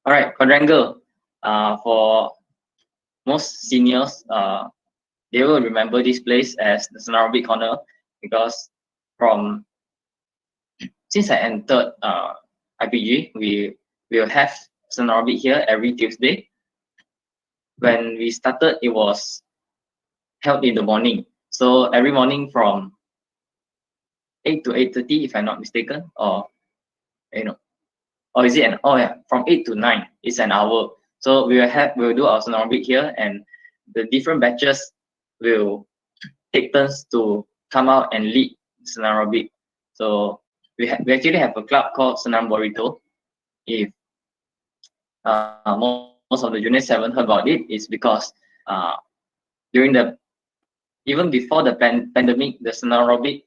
All right, quadrangle. For most seniors, they will remember this place as the Senarobic corner because since I entered IPG, we will have Senarobic here every Tuesday. When we started, it was held in the morning. So every morning from 8 to 8:30, if I'm not mistaken, or or is it from 8 to 9, it's an hour. So we'll do our Senarobic here, and the different batches will take turns to come out and lead Senarobic. So we actually have a club called Senam Burrito. If most of the juniors haven't heard about it, it's because even before the pandemic, the Senarobic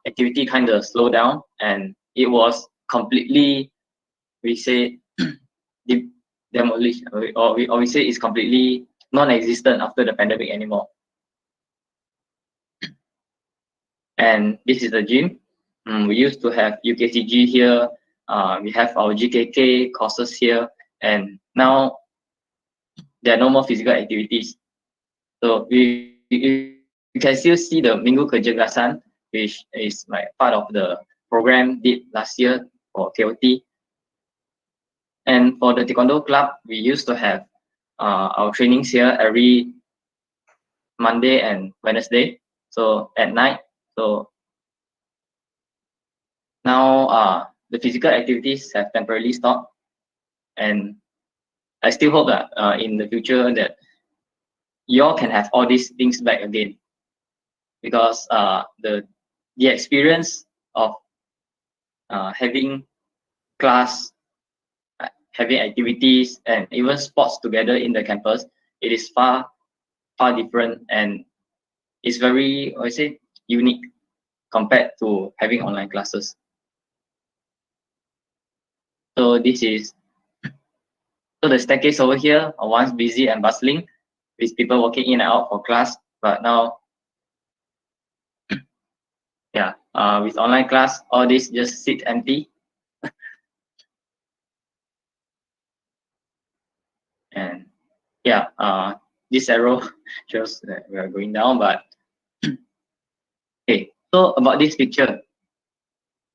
activity kind of slowed down, and it was completely, we say, demolished, or we say it's completely non-existent after the pandemic anymore. And this is the gym. We used to have UKCG here. We have our GKK courses here, and now there are no more physical activities. So you can still see the Minggu Kecergasan, which is part of the program did last year for KOT. And for the Taekwondo club, we used to have our trainings here every Monday and Wednesday, so at night. So now the physical activities have temporarily stopped, and I still hope that in the future that you all can have all these things back again, because the experience of having class, having activities, and even sports together in the campus, it is far different, and it's very, I say, unique compared to having online classes. So the staircase over here are once busy and bustling with people walking in and out for class, but now, yeah, with online class, all this just sit empty. And yeah, this arrow shows that we are going down, but okay. So about this picture.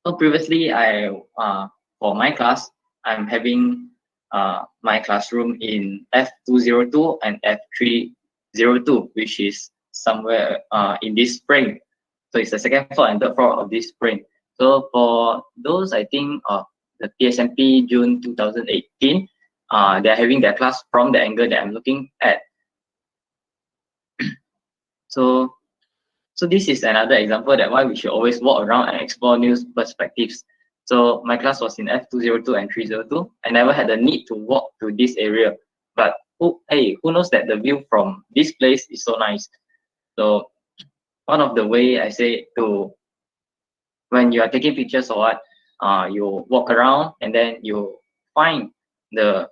So previously, for my class, I'm having my classroom in F202 and F302, which is somewhere in this frame. So it's the second floor and third floor of this frame. So for those, I think, the PISMP June 2018, they're having their class from the angle that I'm looking at. So this is another example that why we should always walk around and explore new perspectives. So my class was in F202 and 302. I never had the need to walk to this area, but who knows that the view from this place is so nice. So one of the way I say to, when you are taking pictures or what, you walk around and then you find the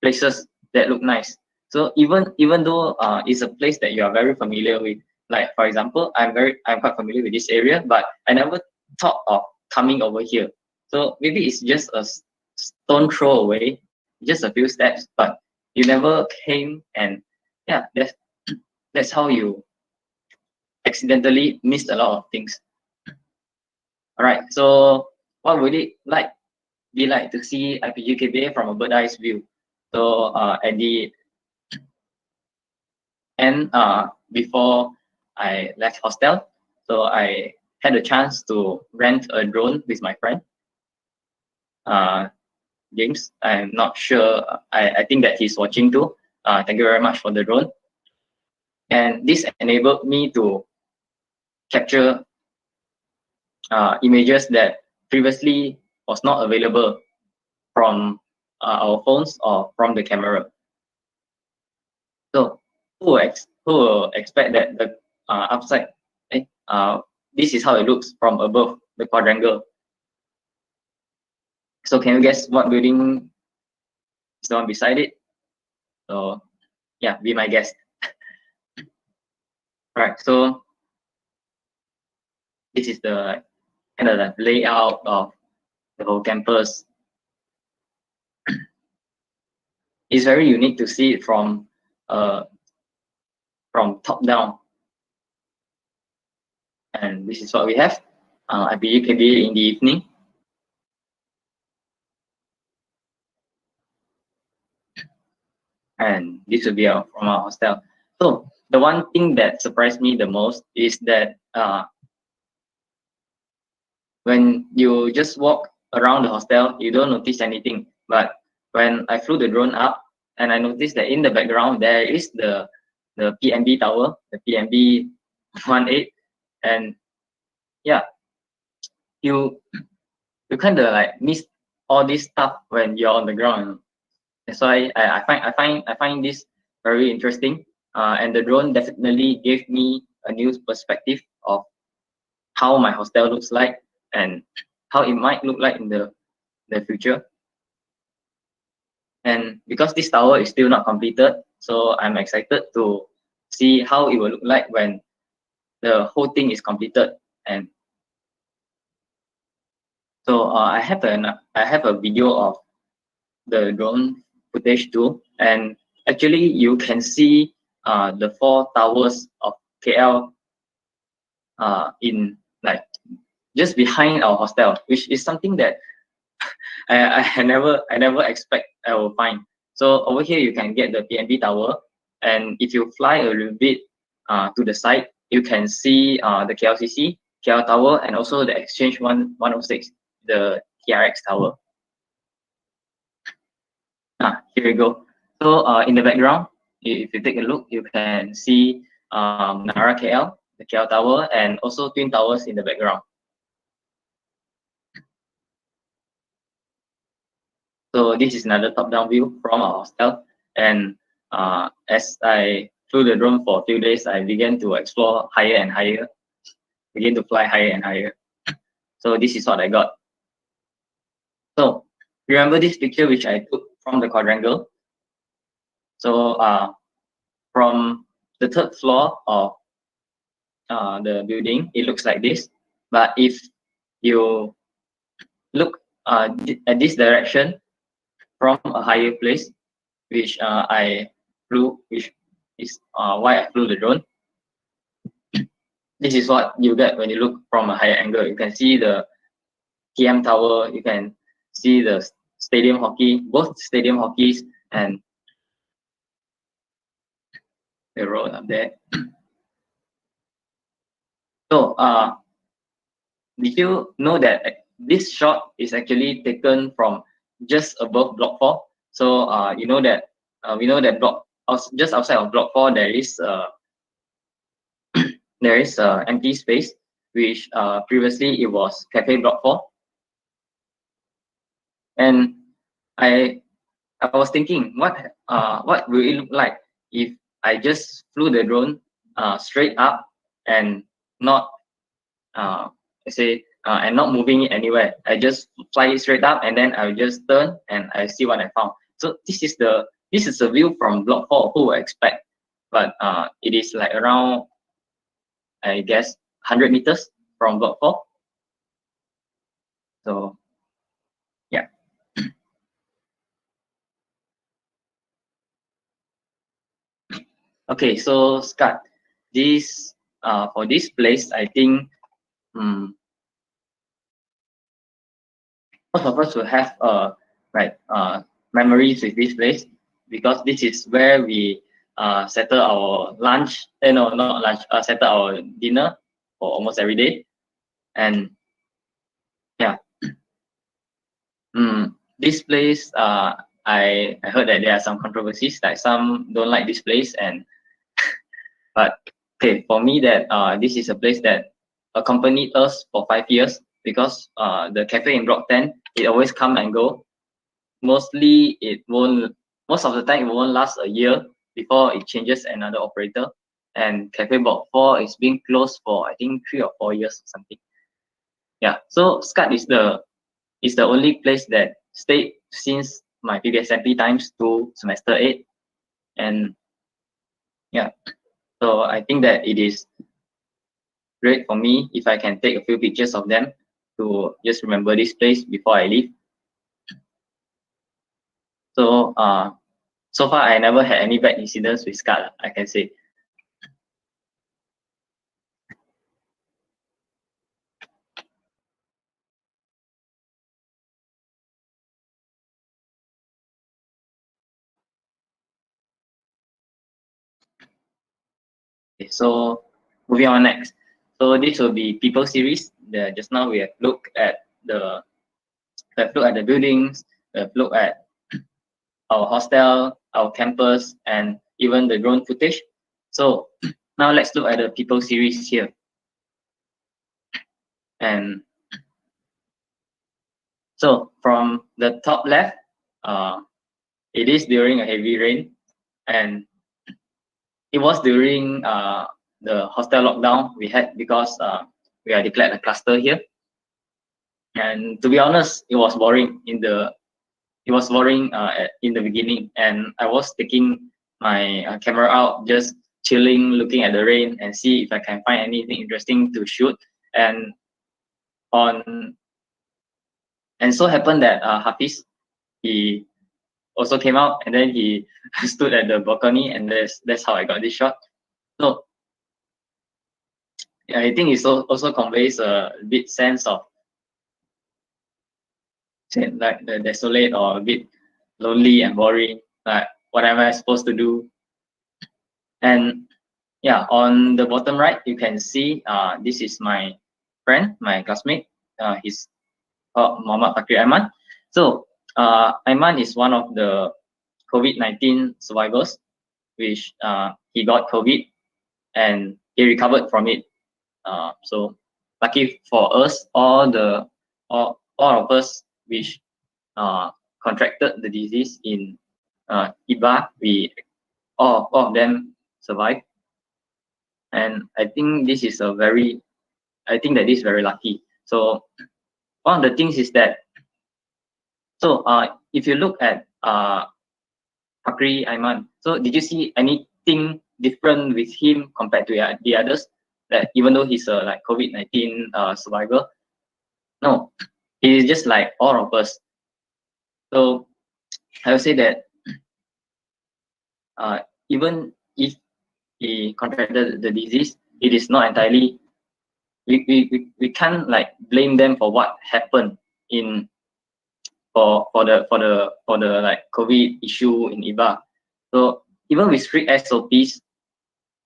places that look nice. So even though it's a place that you are very familiar with, like for example, I'm quite familiar with this area, but I never thought of coming over here. So maybe it's just a stone throw away, just a few steps, but you never came, and yeah, that's how you accidentally missed a lot of things. All right, so what would it be like to see IPGKBA from a bird's eye view? So at the end, before I left hostel, so I had a chance to rent a drone with my friend, James. I'm not sure. I think that he's watching too. Thank you very much for the drone. And this enabled me to capture images that previously was not available from our phones or from the camera. So who will expect that the upside, this is how it looks from above the quadrangle. So can you guess what building is the one beside it? So yeah, be my guest. Right, so this is the kind of the layout of the whole campus. it's very unique to see it from top down. And this is what we have. IPGKBA in the evening. And this will be from our hostel. So the one thing that surprised me the most is that when you just walk around the hostel, you don't notice anything. But when I flew the drone up, and I noticed that in the background there is the PMB tower, the PMB 18, and yeah, you kind of like miss all this stuff when you're on the ground. That's why I find this very interesting. And the drone definitely gave me a new perspective of how my hostel looks like and how it might look like in the future. And because this tower is still not completed, so I'm excited to see how it will look like when the whole thing is completed. And so I have a video of the drone footage too, and actually you can see the 4 towers of KL in like just behind our hostel, which is something that I never expect I will find. So over here you can get the PNB tower, and if you fly a little bit to the side, you can see the KLCC, KL tower, and also the Exchange 106, the TRX tower. Here we go. So in the background, if you take a look, you can see Menara KL, the KL tower, and also Twin Towers in the background. So this is another top-down view from our hostel. And as I flew the drone for a few days, I began to explore higher and higher, begin to fly higher and higher. So this is what I got. So remember this picture which I took from the quadrangle? So from the 3rd floor of the building, it looks like this. But if you look at this direction from a higher place, which I flew, which is why I flew the drone. This is what you get when you look from a higher angle. You can see the TM tower, you can see the stadium hockey, both stadium hockeys and the road up there. So did you know that this shot is actually taken from just above block 4? So you know that we know that just outside of block 4 there is empty space, which previously it was Cafe Block 4. And I was thinking, what will it look like if I just flew the drone straight up and not and not moving it anywhere. I just fly it straight up, and then I'll just turn and I see what I found. So this is the view from block 4. Who would expect? But it is like around, I guess, 100 meters from block 4. So yeah. Okay, so Scott, this for this place, I think most of us will have memories with this place, because this is where we settle our lunch. No, not lunch. Settle our dinner for almost every day, and yeah. This place, I heard that there are some controversies. Like some don't like this place, and but okay, for me that this is a place that accompanied us for 5 years, because the cafe in block 10, it always come and go. Most of the time it won't last a year before it changes another operator. And cafe block 4 is being closed for I think 3 or 4 years or something. Yeah, so SCUT is the only place that stayed since my PISMP times to semester 8. And yeah, so I think that it is great for me if I can take a few pictures of them to just remember this place before I leave. So so far I never had any bad incidents with SCAD, I can say. Okay, so moving on next. So this will be people series. Just now we have looked at the buildings, we have looked at our hostel, our campus, and even the drone footage. So now let's look at the people series here. And so from the top left, it is during a heavy rain, and it was during the hostel lockdown we had because we are declared a cluster here. And to be honest, it was boring in the beginning, and I was taking my camera out, just chilling, looking at the rain, and see if I can find anything interesting to shoot. And so happened that Hafiz, he also came out, and then he stood at the balcony, and that's how I got this shot. So yeah, I think it also conveys a bit sense of like the desolate or a bit lonely and boring. Like, what am I supposed to do? And yeah, on the bottom right, you can see this is my friend, my classmate. He's called Muhammad Fakir Aiman. So Aiman is one of the COVID-19 survivors, which he got COVID and he recovered from it. So lucky for us, all of us which contracted the disease in IBA, all of them survived. And I think this is very lucky. So one of the things is that, so if you look at Fakri Aiman, so did you see anything different with him compared to the others? That even though he's a like COVID-19 survivor, no, he's just like all of us. So I would say that even if he contracted the disease, it is not entirely, we can't like blame them for what happened in for the like COVID issue in IBA. So even with strict SOPs,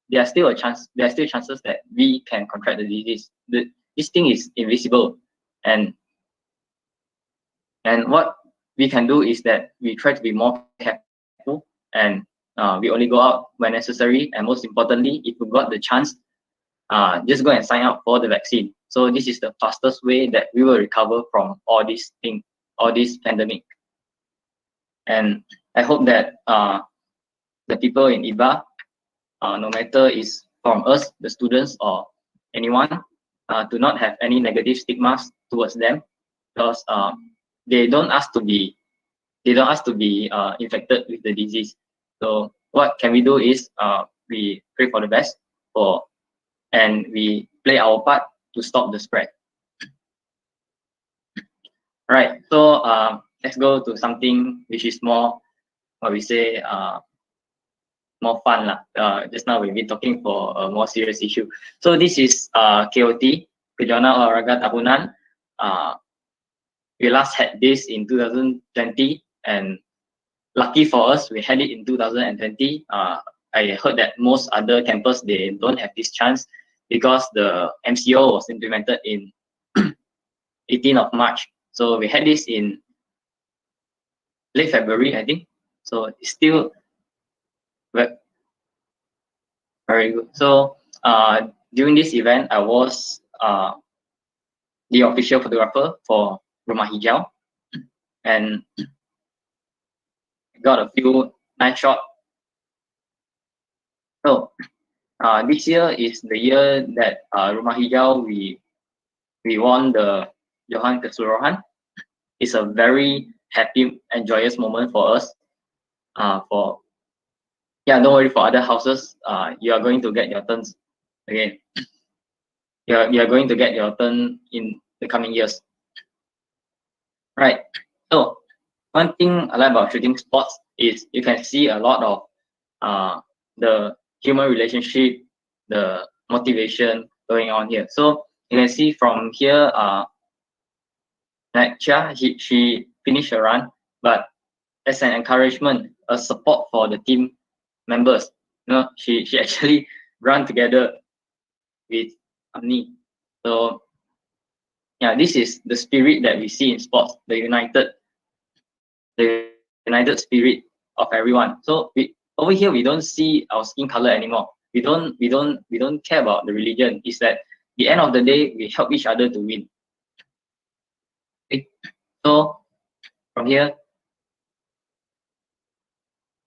there are still chances that we can contract the disease. This thing is invisible, and what we can do is that we try to be more careful, and we only go out when necessary. And most importantly, if we got the chance, just go and sign up for the vaccine. So this is the fastest way that we will recover from all this pandemic. And I hope that the people in IBA, no matter is from us, the students, or anyone, do not have any negative stigmas towards them, because they don't ask to be infected with the disease. So what can we do is we pray for the best, and we play our part to stop the spread. Right. So let's go to something which is more, what we say, more fun lah. Just now we've been talking for a more serious issue. So this is KOT, Kejuaraan Olahraga Tahunan. We last had this in 2020, and lucky for us, we had it in 2020. I heard that most other campus, they don't have this chance because the MCO was implemented in 18th of March. So we had this in late February, I think. So it's still very good. So during this event, I was the official photographer for Rumah Hijau, and got a few nice shots. So this year is the year that Rumah Hijau we won the Johan Keseluruhan. It's a very happy and joyous moment for us. Don't worry, for other houses, you are going to get your turns again. You are going to get your turn in the coming years. Right. So one thing I like about shooting sports is you can see a lot of the human relationship, the motivation going on here. So you can see from here, like Chia, she finished her run, but as an encouragement, a support for the team members, she actually run together with Amni. So yeah, this is the spirit that we see in sports, the united spirit of everyone. So over here we don't see our skin color anymore. We don't care about the religion. It's that the end of the day we help each other to win. Okay. So from here,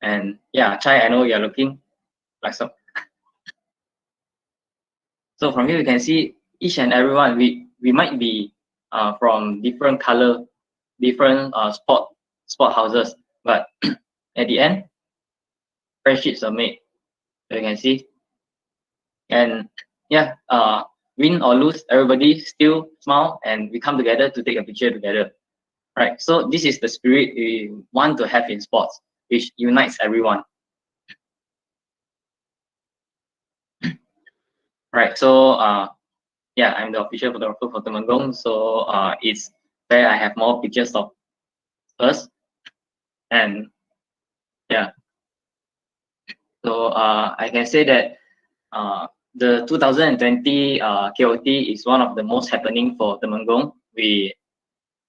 and yeah, Chai, I know you're looking like some. So from here we can see each and everyone. We might be from different color, different sport houses, but at the end, friendships are made. So you can see, and yeah, win or lose, everybody still smile and we come together to take a picture together, right? So this is the spirit we want to have in sports, which unites everyone. Right. So yeah, I'm the official photographer for Temanggung. So it's where I have more pictures of us, and yeah. So I can say that the 2020 KOT is one of the most happening for Temanggung. We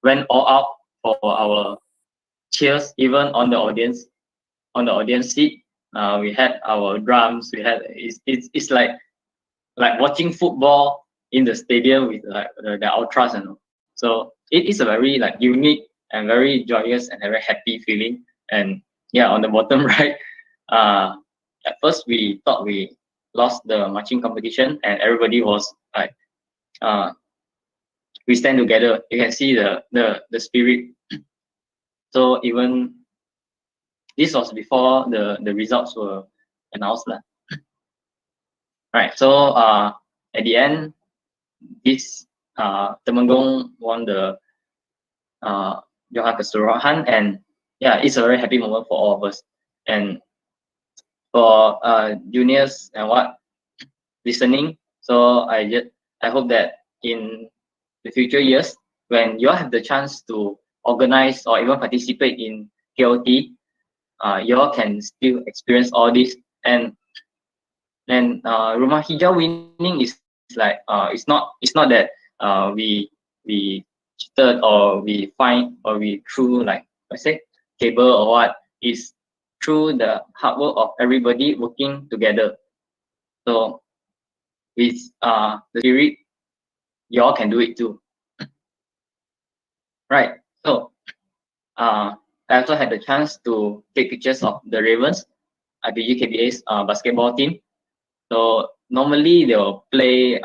went all out for our cheers, even on the audience seat. We had our drums. We had it's like watching football in the stadium with the ultras and all. So it is a very like unique and very joyous and a very happy feeling. And yeah, on the bottom right, at first we thought we lost the marching competition, and everybody was like, we stand together. You can see the spirit. So even this was before the results were announced. Right. So at the end, this Temanggung won the Johan Keseluruhan, and yeah, it's a very happy moment for all of us. And for juniors and what listening, so I hope that in the future years, when you all have the chance to organize or even participate in KOT, you all can still experience all this. And Rumah Hijau winning is like it's not that we cheated or we find or we threw like I say cable or what. Is through the hard work of everybody working together. So with the spirit, you all can do it too. Right. So I also had the chance to take pictures of the Ravens, IPGKBA's basketball team. So normally they'll play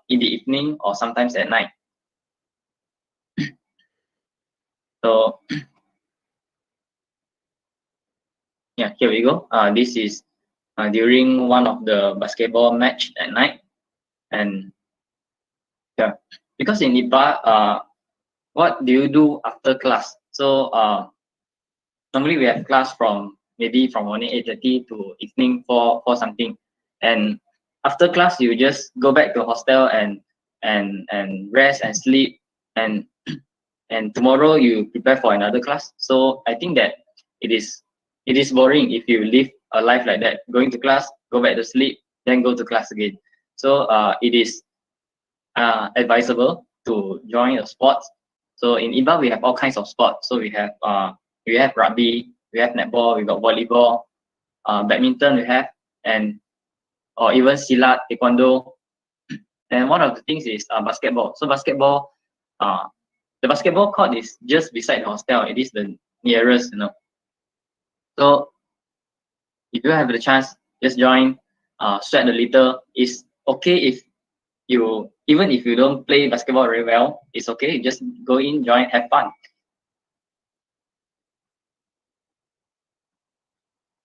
in the evening or sometimes at night. So yeah, here we go. This is during one of the basketball match at night, and yeah, because in IPA, what do you do after class? So normally we have class from morning 8:30 to evening 4 something, and after class you just go back to hostel and rest and sleep, and tomorrow you prepare for another class. So I think that it is boring if you live a life like that, going to class, go back to sleep, then go to class again. So it is advisable to join a sports. So in IBA we have all kinds of sports. So we have rugby, we have netball, we got volleyball, badminton we have, and or even silat, taekwondo. And one of the things is basketball. So basketball, the basketball court is just beside the hostel. It is the nearest, So if you have the chance, just join. Sweat a little. It's okay if even if you don't play basketball very well, it's okay. Just go in, join, have fun.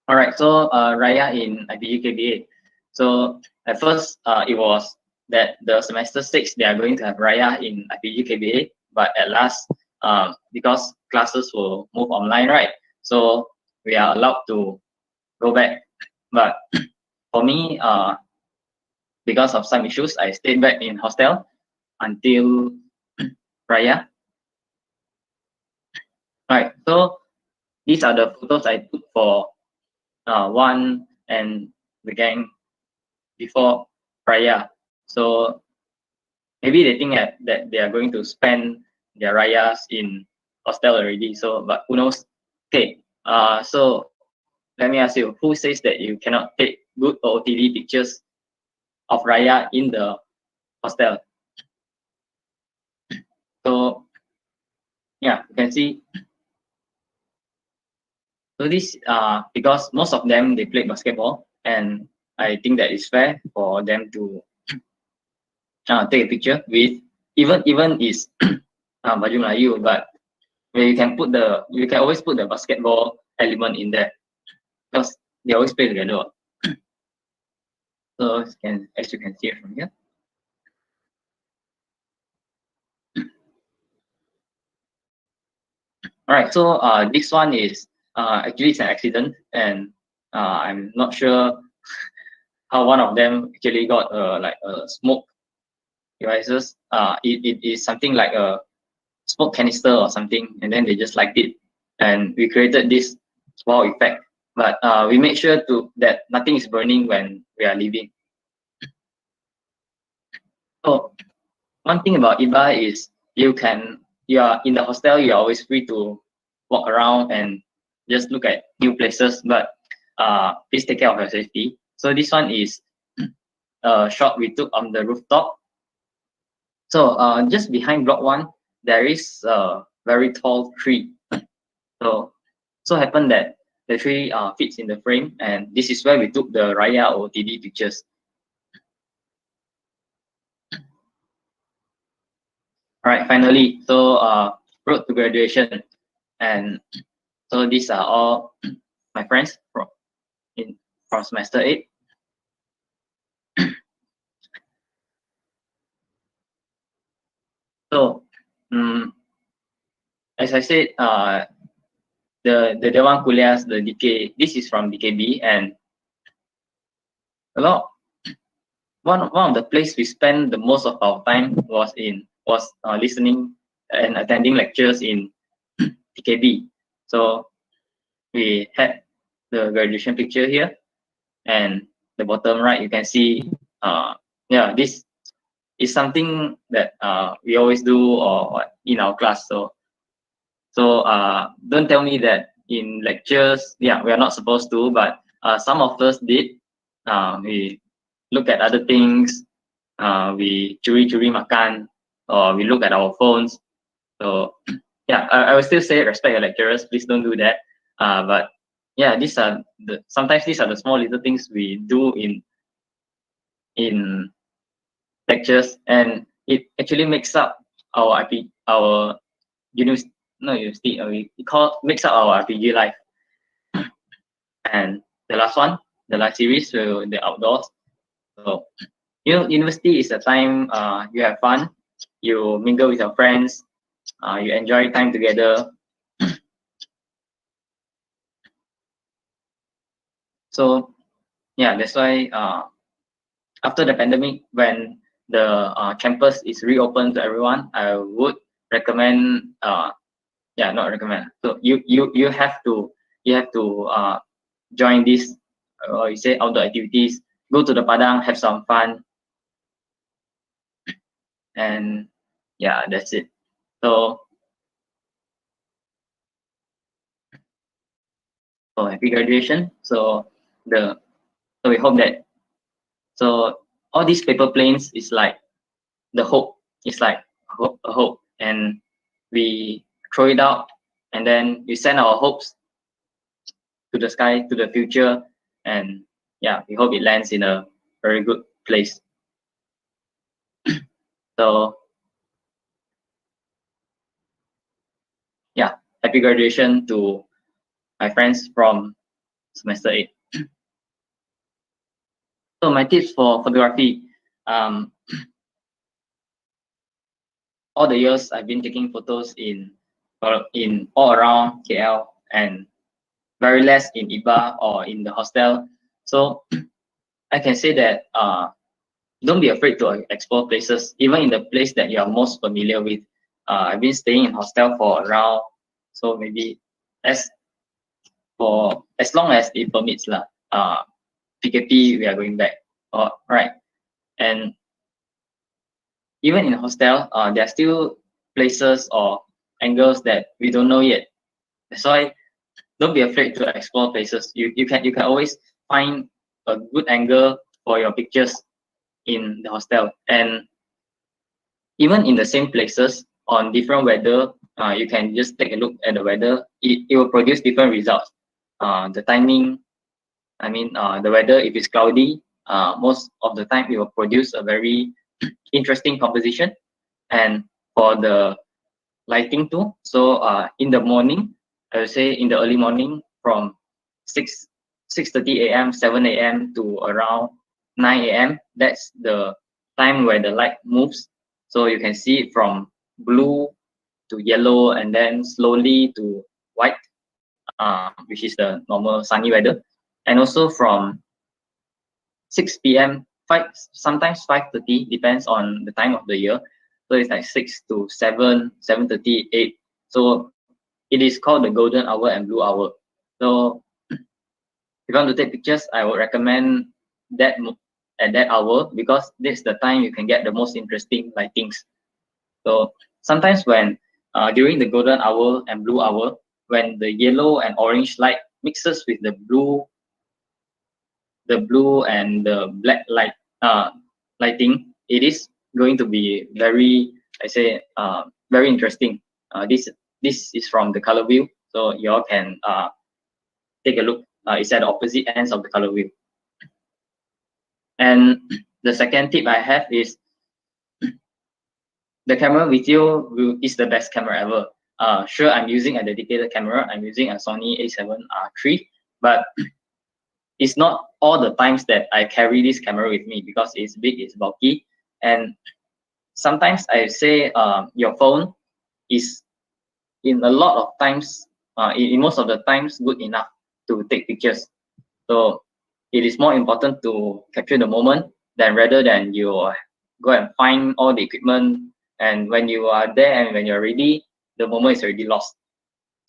All right. So Raya in IPGKBA. So at first, it was that the semester 6 they are going to have Raya in IPGKBA, but at last, because classes will move online, right? So we are allowed to go back. But for me, because of some issues, I stayed back in hostel until Raya. Right. So these are the photos I took for One and the gang before Raya. So maybe they think that they are going to spend their Rayas in hostel already. So, but who knows? Okay. So let me ask you, who says that you cannot take good OOTD pictures of Raya in the hostel? So yeah, you can see. So this because most of them they played basketball, and I think that it's fair for them to take a picture with even is baju Melayu, but where you can always put the basketball element in there because they always play together. So as you can see it from here. All right, so this one is actually it's an accident, and I'm not sure how one of them actually got like a smoke devices. It is something like a smoke canister or something, and then they just liked it, and we created this wow effect. But we make sure that nothing is burning when we are leaving. So one thing about IBA is you are in the hostel, you're always free to walk around and just look at new places, but please take care of your safety. So this one is a shot we took on the rooftop. So just behind block 1, there is a very tall tree. So happened that the tree fits in the frame, and this is where we took the Raya OOTD pictures. All right, finally, so road to graduation, and so these are all my friends from semester 8. So, as I said, the Dewan Kuliahs, the DK, this is from DKB, and one of the place we spend the most of our time was listening and attending lectures in DKB. So we had the graduation picture here, and the bottom right you can see this is something that we always do or in our class. So don't tell me that in lectures we are not supposed to, but some of us did. We look at other things, we curi makan, or we look at our phones. So yeah, I will still say respect your lecturers, please don't do that. But yeah, sometimes these are the small little things we do in lectures, and it actually makes up our university, makes up our IPG life. And the last one, the last series, so the outdoors. So university is a time you have fun, you mingle with your friends, you enjoy time together. So yeah, that's why after the pandemic, when the campus is reopened to everyone, I would recommend not recommend. So you have to join this or you say outdoor activities, go to the padang, have some fun, and yeah, that's it. So happy graduation. So we hope that all these paper planes is like the hope. It's like a hope, and we throw it out, and then we send our hopes to the sky, to the future, and yeah, we hope it lands in a very good place. So yeah, happy graduation to my friends from semester 8. So my tips for photography, all the years I've been taking photos in in all around KL, and very less in IBA or in the hostel. So I can say that don't be afraid to explore places, even in the place that you are most familiar with. I've been staying in hostel for around, so maybe as long as it permits lah. PKP, we are going back. Right. And even in hostel, there are still places or angles that we don't know yet. That's why don't be afraid to explore places. You can always find a good angle for your pictures in the hostel. And even in the same places on different weather, you can just take a look at the weather. It will produce different results. The timing, the weather, if it's cloudy, most of the time it will produce a very interesting composition. And for the lighting too, so in the morning, I would say in the early morning from 6:30 a.m., 7 a.m. to around 9 a.m., that's the time where the light moves. So you can see it from blue to yellow and then slowly to white, which is the normal sunny weather. And also from 6 p.m., sometimes 5:30, depends on the time of the year. So it's like 6 to 7, 7:30, 8. So it is called the golden hour and blue hour. So if you want to take pictures, I would recommend that at that hour, because this is the time you can get the most interesting lightings. So sometimes when during the golden hour and blue hour, when the yellow and orange light mixes with the blue and the black lighting, it is going to be very, very interesting. This is from the color wheel, so you all can take a look. It's at the opposite ends of the color wheel. And the second tip I have is the camera with you is the best camera ever. Sure, I'm using a dedicated camera. I'm using a Sony A7 III, but it's not all the times that I carry this camera with me, because it's big, it's bulky, and sometimes I say your phone is in a lot of times, in most of the times, good enough to take pictures. So it is more important to capture the moment rather than you go and find all the equipment, and when you are there and when you're ready, the moment is already lost.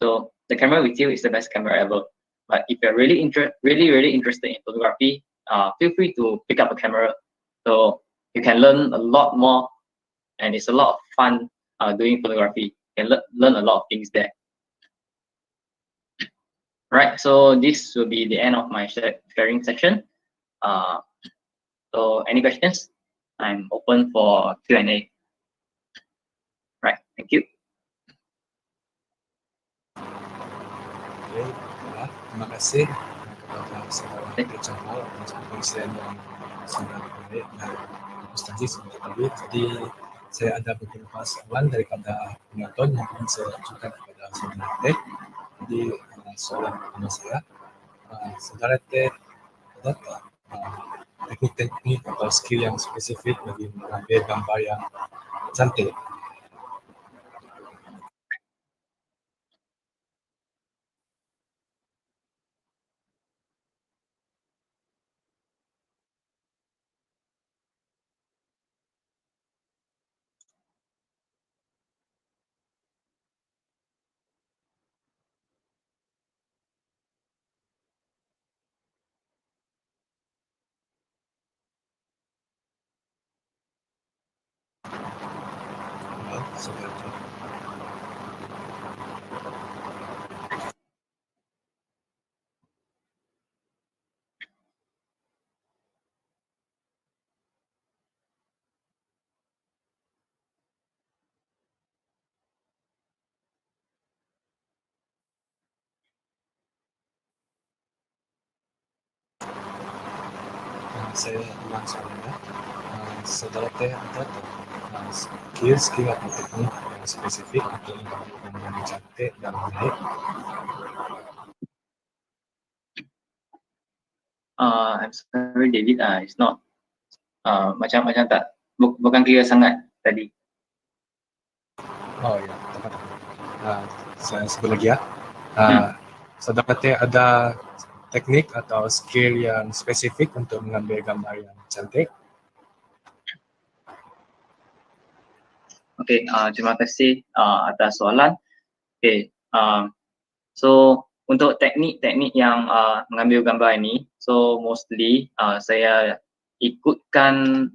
So the camera with you is the best camera ever. But if you're really interested in photography, feel free to pick up a camera. So you can learn a lot more, and it's a lot of fun doing photography. You can learn a lot of things there. Right, so this will be the end of my sharing section. So any questions? I'm open for Q&A. Right, thank you. Baik, terima kasih kepada saudara Teh Chang Hao atas perkongsian yang sangat baik dan nostalgis untuk tadi. Jadi saya ada beberapa soalan daripada penonton yang ingin saya ajukan kepada saudara Teh. Jadi soalan pertama saya, saudara Teh ada tak teknik-teknik atau skill yang spesifik bagi mengambil gambar yang cantik? Saudara Teh. Saya ulang soalnya, saudara Teh ada tak skill atau teknik yang spesifik untuk mengambil gambar yang cantik dan menarik? I'm sorry David, it's not macam tak, bukan clear sangat tadi. Oh ya, tepat. saya sebut lagi ya. Saudara Teh ada teknik atau skill yang spesifik untuk mengambil gambar yang cantik? Okay, terima kasih atas soalan. Okay, so untuk teknik-teknik yang mengambil gambar ini, so mostly saya ikutkan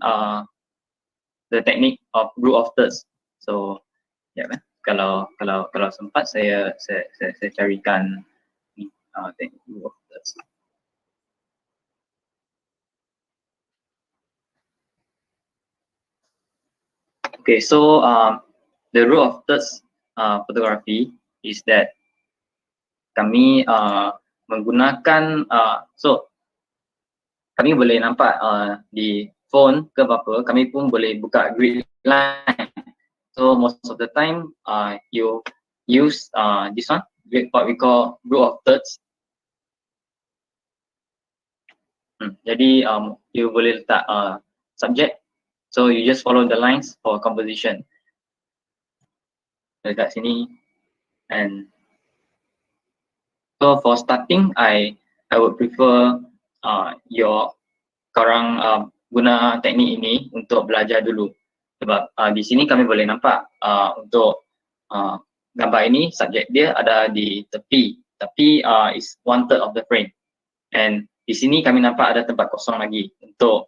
the technique of rule of thirds. So ya kan, kalau sempat saya carikan teknik rule of thirds. Okay, so the rule of thirds photography is that kami menggunakan so kami boleh nampak di phone ke apa, kami pun boleh buka grid line. So most of the time you use this one, what we call rule of thirds. Jadi you boleh letak subject, so you just follow the lines for composition. Dekat sini, and so for starting, I would prefer korang guna teknik ini untuk belajar dulu. Sebab di sini kami boleh nampak untuk gambar ini subjek dia ada di tepi, tapi is 1/3 of the frame. And di sini kami nampak ada tempat kosong lagi untuk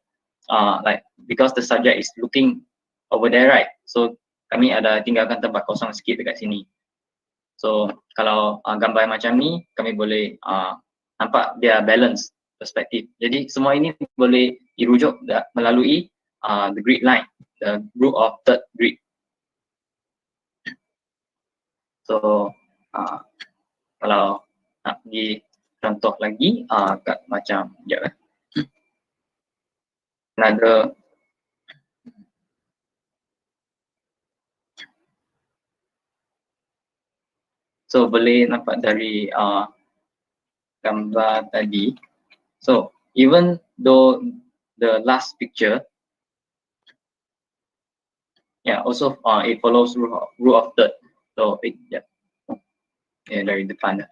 like because the subject is looking over there, right? So kami ada tinggalkan tempat kosong sikit dekat sini. So kalau gambar macam ni kami boleh nampak dia balance perspektif. Jadi semua ini boleh dirujuk melalui the grid line, the rule of third grid. So kalau nak pergi contoh lagi kat macam another so boleh nampak dari gambar tadi. So even though the last picture also it follows rule of third. So dari depan.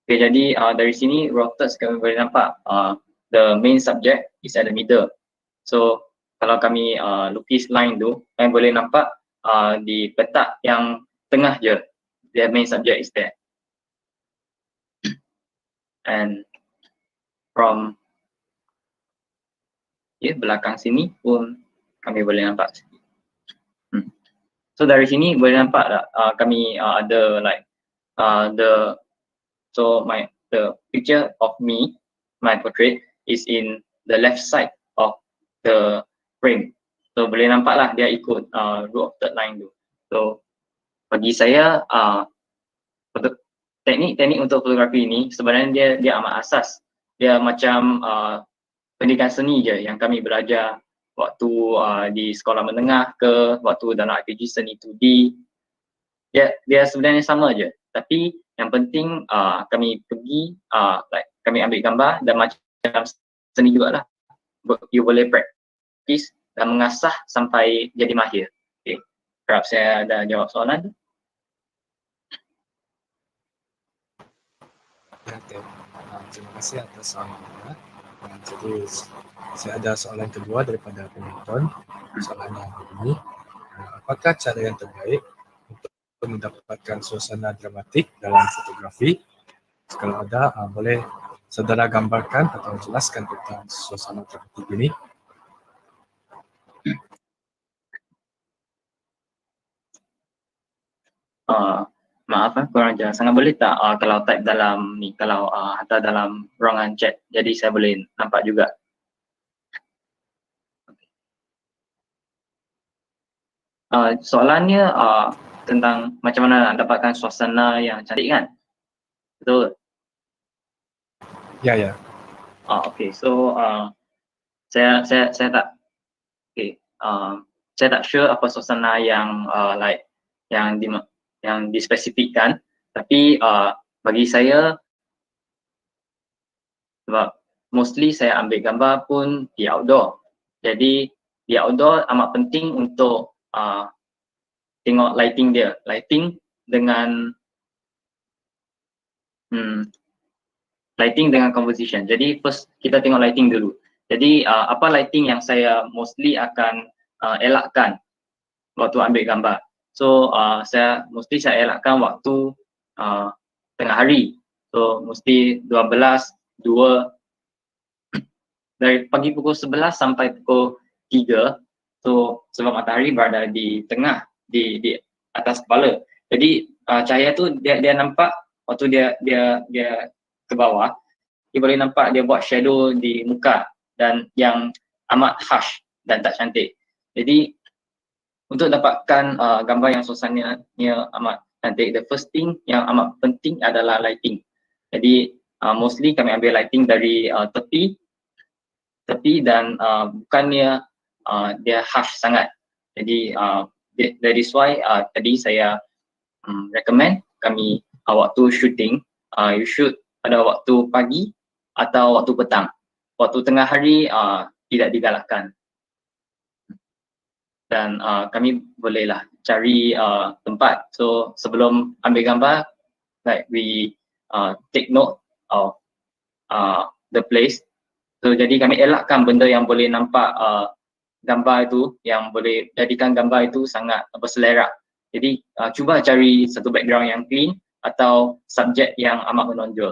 Okay, jadi dari sini rule of thirds kami boleh nampak the main subject is at the middle. So kalau kami lukis line tu, kami boleh nampak di petak yang tengah je, the main subject is there. And from belakang sini pun kami boleh nampak. So dari sini boleh nampak kami ada like the picture of me, my portrait is in the left side of the frame. So boleh nampak lah dia ikut rule of third line tu. So bagi saya teknik untuk fotografi ini sebenarnya dia amat asas. Dia macam pendidikan seni je yang kami belajar waktu di sekolah menengah ke waktu dalam IPG seni 2D. Dia sebenarnya sama je. Tapi yang penting kami pergi like kami ambil gambar dan macam seni jugalah. You boleh practice dan mengasah sampai jadi mahir. Okay. Harap saya dah jawab soalan tu. Terima kasih atas soalannya. Jadi saya ada soalan kedua daripada penonton. Soalannya begini, apakah cara yang terbaik untuk mendapatkan suasana dramatik dalam fotografi? Kalau ada, boleh saudara gambarkan atau jelaskan tentang suasana dramatik ini? Maaf kurang jelas sangat, boleh tak kalau type dalam ni, kalau hantar dalam ruangan chat, jadi saya boleh nampak juga. Soalannya tentang macam mana nak dapatkan suasana yang cantik kan? Betul? Ya. Okay, so saya tak saya tak sure apa suasana yang like yang dispesifikkan, tapi bagi saya, sebab mostly saya ambil gambar pun di outdoor, jadi di outdoor amat penting untuk tengok lighting dia, dengan lighting dengan composition. Jadi first kita tengok lighting dulu. Jadi apa lighting yang saya mostly akan elakkan waktu ambil gambar. So saya elakkan waktu tengah hari. So mesti 12, 2 dari pagi pukul 11 sampai pukul 3. So sebab matahari berada di tengah, di atas kepala. Jadi cahaya tu dia nampak waktu dia ke bawah, dia boleh nampak dia buat shadow di muka dan yang amat harsh dan tak cantik. Jadi untuk dapatkan gambar yang suasananya amat cantik, the first thing yang amat penting adalah lighting. Jadi mostly kami ambil lighting dari tepi dan bukannya dia harsh sangat. Jadi that is why tadi saya recommend kami waktu shooting, you shoot pada waktu pagi atau waktu petang. Waktu tengah hari tidak digalakkan. Dan kami bolehlah cari tempat. So sebelum ambil gambar, like we take note of the place. So jadi kami elakkan benda yang boleh nampak gambar itu, yang boleh jadikan gambar itu sangat berselerak. Jadi cuba cari satu background yang clean atau subjek yang amat menonjol.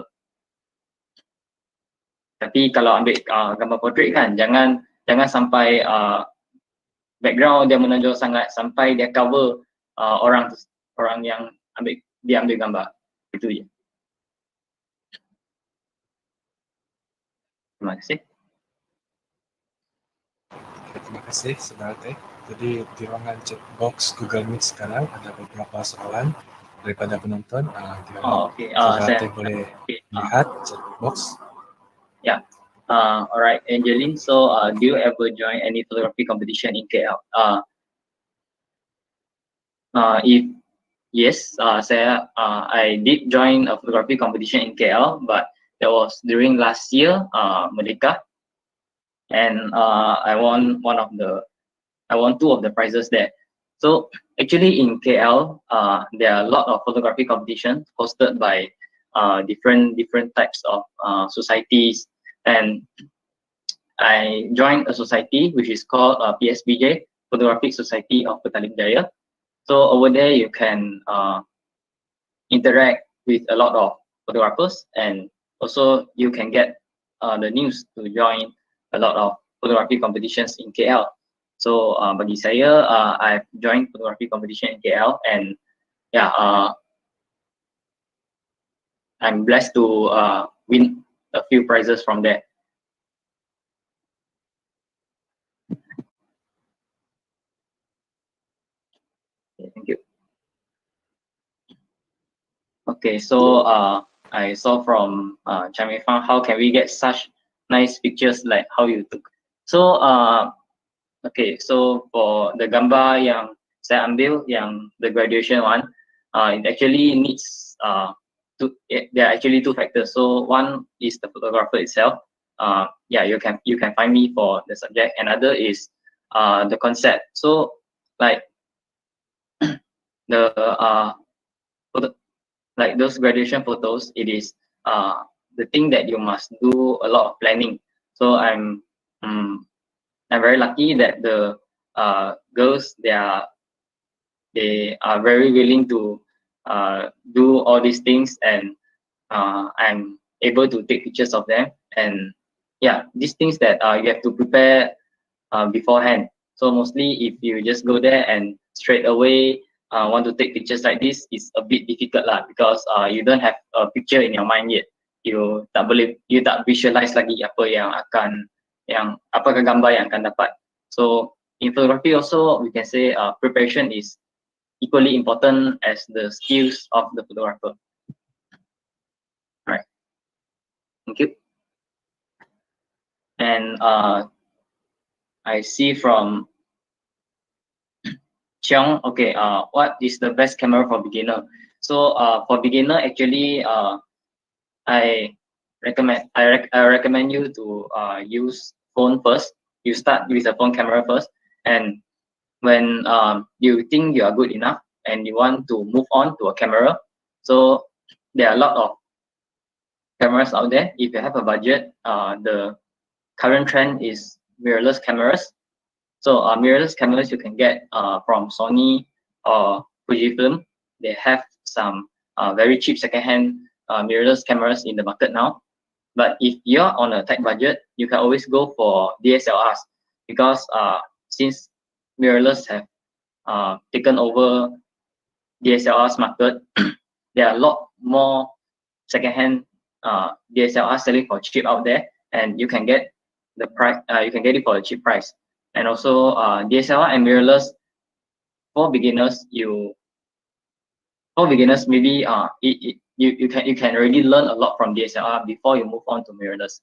Tapi kalau ambil gambar portrait kan, jangan sampai background dia menonjol sangat sampai dia cover orang yang ambil gambar. Itu je. Terima kasih. Terima kasih saudara Teh. Jadi di ruangan chat box Google Meet sekarang ada beberapa soalan daripada penonton. Okay. Saudara Teh boleh lihat chat box. Yeah. Alright, Angeline. So, do you ever join any photography competition in KL? If yes, I did join a photography competition in KL, but that was during last year, Merdeka, and I won two of the prizes there. So actually in KL, there are a lot of photography competitions hosted by different types of societies, and I joined a society which is called PSBJ, Photographic Society of Petang. So over there you can interact with a lot of photographers, and also you can get the news to join a lot of photography competitions in KL. So bagi saya, I've joined photography competition in KL, and yeah, I'm blessed to win a few prizes from there. Okay, thank you. Okay, so I saw from Chang Hao, how can we get such nice pictures like how you took? So okay, so for the gambar yang saya ambil, yang the graduation one, it actually needs there are actually two factors. So one is the photographer itself. Yeah, you can find me for the subject. Another is the concept. So like like those graduation photos, it is the thing that you must do a lot of planning. So I'm very lucky that the girls they are very willing to do all these things, and I'm able to take pictures of them. And yeah, these things that you have to prepare beforehand. So mostly if you just go there and straight away want to take pictures like this, is a bit difficult lah, because you don't have a picture in your mind yet. You tak visualize lagi apakah gambar yang akan dapat. So in photography also, we can say preparation is equally important as the skills of the photographer. Right. Thank you. And I see from Chiang, okay, what is the best camera for beginner? So for beginner, actually, I recommend you to use phone first. You start with a phone camera first, And when you think you are good enough and you want to move on to a camera, so there are a lot of cameras out there. If you have a budget, the current trend is mirrorless cameras. So mirrorless cameras you can get from Sony or Fujifilm. They have some very cheap secondhand mirrorless cameras in the market now. But if you're on a tight budget, you can always go for DSLRs, because since mirrorless have taken over DSLRs market, there are a lot more secondhand DSLR selling for cheap out there, and you can get the price. You can get it for a cheap price. And also DSLR and mirrorless for beginners. Maybe you can already learn a lot from DSLR before you move on to mirrorless.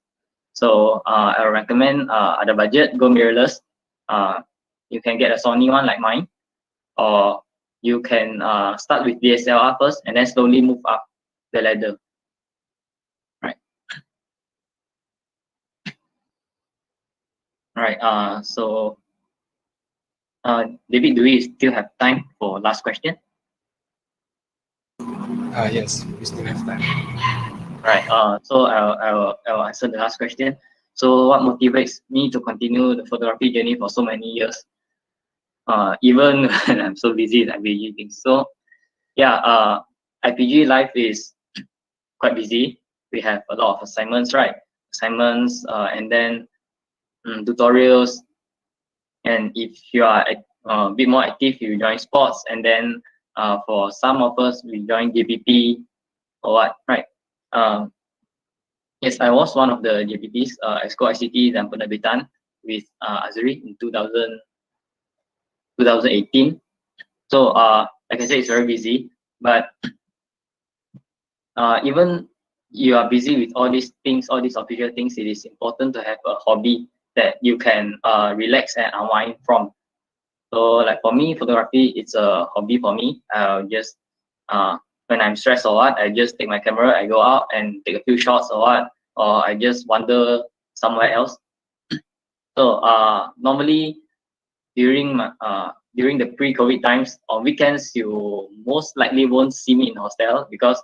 So I recommend at a budget, go mirrorless. You can get a Sony one like mine, or you can start with DSLR first and then slowly move up the ladder. Right. Right. So David, do we still have time for last question? Yes, we still have time. Right. So I'll answer the last question. So what motivates me to continue the photography journey for so many years, even when I'm so busy with IPG things? So yeah, IPG life is quite busy. We have a lot of assignments, right? Assignments, and then tutorials. And if you are a bit more active, you join sports. And then for some of us, we join JPP or what, right? Yes, I was one of the JPPs, Exco ICT dan Penerbitan with Azri in 2018. So like I said, it's very busy, but even you are busy with all these things, all these official things, it is important to have a hobby that you can relax and unwind from. So like for me, photography, it's a hobby for me. I'll just when I'm stressed or what, I just take my camera, I go out and take a few shots or what, or I just wander somewhere else. So normally during the pre-COVID times, on weekends, you most likely won't see me in hostel, because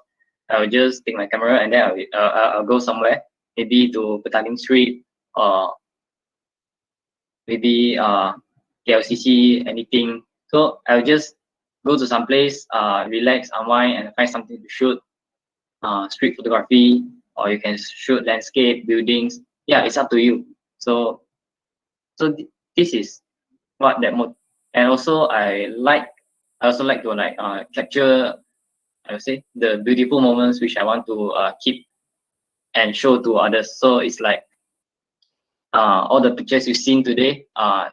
I'll just take my camera and then I'll go somewhere, maybe to Petang Street, or maybe KLCC, anything. So I'll just go to some place, relax, unwind, and find something to shoot. Street photography, or you can shoot landscape, buildings. Yeah, it's up to you. So this is what that mode. And also I also like to capture, I would say, the beautiful moments which I want to keep and show to others. So it's like all the pictures you've seen today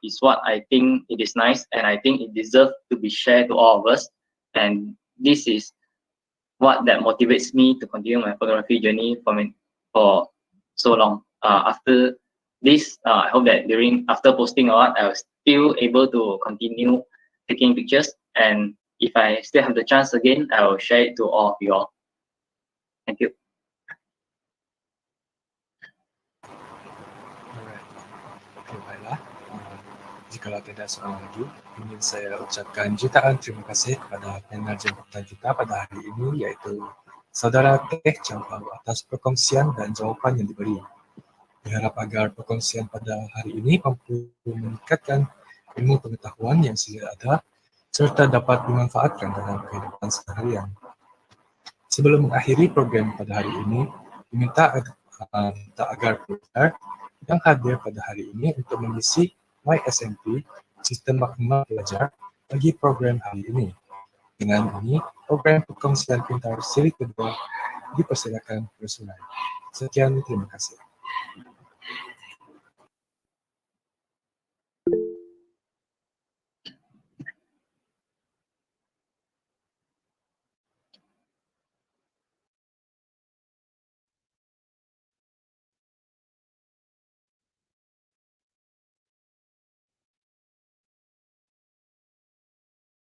is what I think it is nice, and I think it deserves to be shared to all of us. And this is what that motivates me to continue my photography journey for so long. After this, I hope that after posting a lot, I was still able to continue taking pictures. And if I still have the chance again, I will share it to all of you all. Thank you. Alright. Okay, baiklah. Jikalau tidak seorang lagi, ingin saya ucapkan jutaan terima kasih kepada panel jemputan kita pada hari ini, iaitu Saudara Teh Chang Hao, atas perkongsian dan jawapan yang diberi. Diharap agar perkongsian pada hari ini mampu meningkatkan ilmu pengetahuan yang sedia ada serta dapat dimanfaatkan dalam kehidupan seharian. Sebelum mengakhiri program pada hari ini, diminta agar pendengar yang hadir pada hari ini untuk mengisi PISMP, Sistem Maklumat Pelajar, bagi program hari ini. Dengan ini, program Perkongsian Pintar Siri kedua dipersilakan bersulai. Sekian, terima kasih.